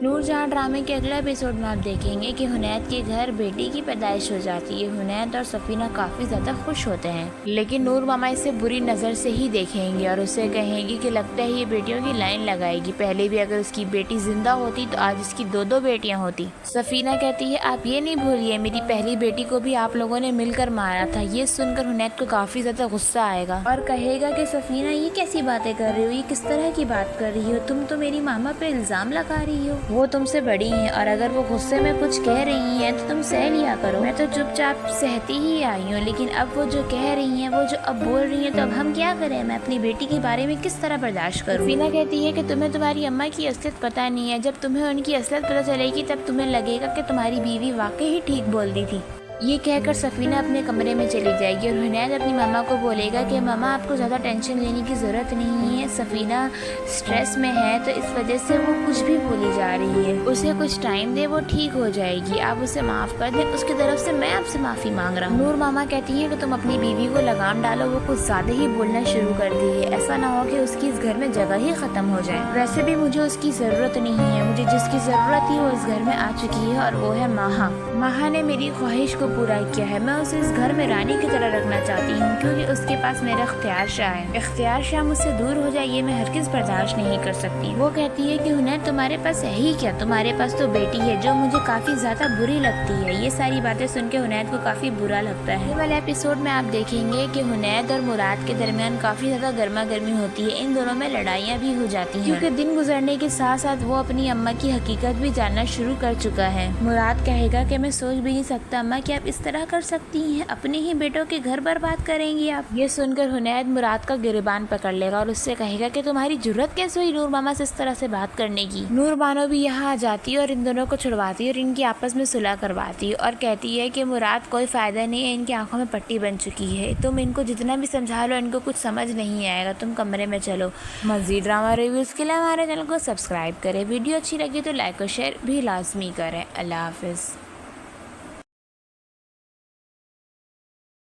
نور جہاں ڈرامے کے اگلے ایپیسوڈ میں آپ دیکھیں گے کہ حنید کے گھر بیٹی کی پیدائش ہو جاتی ہے۔ حنید اور سفینہ کافی زیادہ خوش ہوتے ہیں، لیکن نور ماما اسے بری نظر سے ہی دیکھیں گے اور اسے کہیں گے کہ لگتا ہے یہ بیٹیوں کی لائن لگائے گی، پہلے بھی اگر اس کی بیٹی زندہ ہوتی تو آج اس کی دو بیٹیاں ہوتی۔ سفینہ کہتی ہے آپ یہ نہیں بھولیے میری پہلی بیٹی کو بھی آپ لوگوں نے مل کر مارا تھا۔ یہ سن کر حنید کو کافی زیادہ غصہ آئے گا اور کہے گا کہ سفینہ یہ کیسی باتیں کر رہی ہو، یہ کس طرح کی بات کر رہی ہو، تم تو میری ماما پہ الزام لگا رہی ہو، وہ تم سے بڑی ہیں اور اگر وہ غصے میں کچھ کہہ رہی ہیں تو تم سہ لیا کرو۔ میں تو چپ چاپ سہتی ہی آئی ہوں، لیکن اب وہ جو کہہ رہی ہیں، وہ جو اب بول رہی ہیں، تو اب ہم کیا کریں؟ میں اپنی بیٹی کے بارے میں کس طرح برداشت کروں؟ سفینہ کہتی ہے کہ تمہیں تمہاری اماں کی اصلیت پتہ نہیں ہے، جب تمہیں ان کی اصلیت پتہ چلے گی تب تمہیں لگے گا کہ تمہاری بیوی واقعی ٹھیک بولتی تھی۔ یہ کہہ کر سفینہ اپنے کمرے میں چلی جائے گی اور حنید اپنی ماما کو بولے گا کہ ماما آپ کو زیادہ ٹینشن لینے کی ضرورت نہیں ہے، سفینہ سٹریس میں ہے تو اس وجہ سے وہ کچھ بھی بھولی جا رہی ہے، اسے کچھ ٹائم دے، وہ ٹھیک ہو جائے گی، آپ اسے معاف کر دیں، اس کی طرف سے میں آپ سے معافی مانگ رہا ہوں۔ نور ماما کہتی ہے کہ تم اپنی بیوی کو لگام ڈالو، وہ کچھ زیادہ ہی بولنا شروع کر دی ہے، ایسا نہ ہو کہ اس کی اس گھر میں جگہ ہی ختم ہو جائے، ویسے بھی مجھے اس کی ضرورت نہیں ہے، مجھے جس کی ضرورت تھی وہ اس گھر میں آ چکی ہے اور وہ ہے ماہا نے میری خواہش کو پورا کیا ہے، میں اسے اس گھر میں رانی کی طرح رکھنا چاہتی ہوں کیونکہ اس کے پاس میرا اختیار شاہ ہے، اختیار شاہ مجھ سے دور ہو جائے یہ میں ہرگز برداشت نہیں کر سکتی۔ وہ کہتی ہے کہ حنید تمہارے پاس ہے ہی کیا، تمہارے پاس تو بیٹی ہے جو مجھے کافی زیادہ بری لگتی ہے۔ یہ ساری باتیں سن کے حنید کو کافی برا لگتا ہے۔ یہ والے ایپیسوڈ میں آپ دیکھیں گے کہ حنید اور مراد کے درمیان کافی زیادہ گرما گرمی ہوتی ہے، ان دونوں میں لڑائیاں بھی ہو جاتی ہیں کیونکہ دن گزرنے کے ساتھ ساتھ وہ اپنی اماں کی حقیقت بھی جاننا شروع کر چکا ہے۔ مراد کہے گا کہ میں سوچ بھی نہیں سکتا اماں کہ آپ اس طرح کر سکتی ہیں، اپنے ہی بیٹوں کے گھر برباد کریں گی آپ۔ یہ سن کر حنید مراد کا گریبان پکڑ لے گا اور اس سے کہے گا کہ تمہاری جرت کیسے ہوئی نور ماما سے اس طرح سے بات کرنے کی۔ نور بانو بھی یہاں آ جاتی ہے اور ان دونوں کو چھڑواتی ہے اور ان کی آپس میں صلح کرواتی ہے اور کہتی ہے کہ مراد کوئی فائدہ نہیں ہے، ان کی آنکھوں میں پٹی بن چکی ہے، تم ان کو جتنا بھی سمجھا لو ان کو کچھ سمجھ نہیں آئے گا، تم کمرے میں چلو۔ مزید ڈرامہ ریویوز کے لیے ہمارے چینل کو سبسکرائب کریں، ویڈیو اچھی لگی تو لائک اور شیئر بھی لازمی کریں۔ اللہ حافظ۔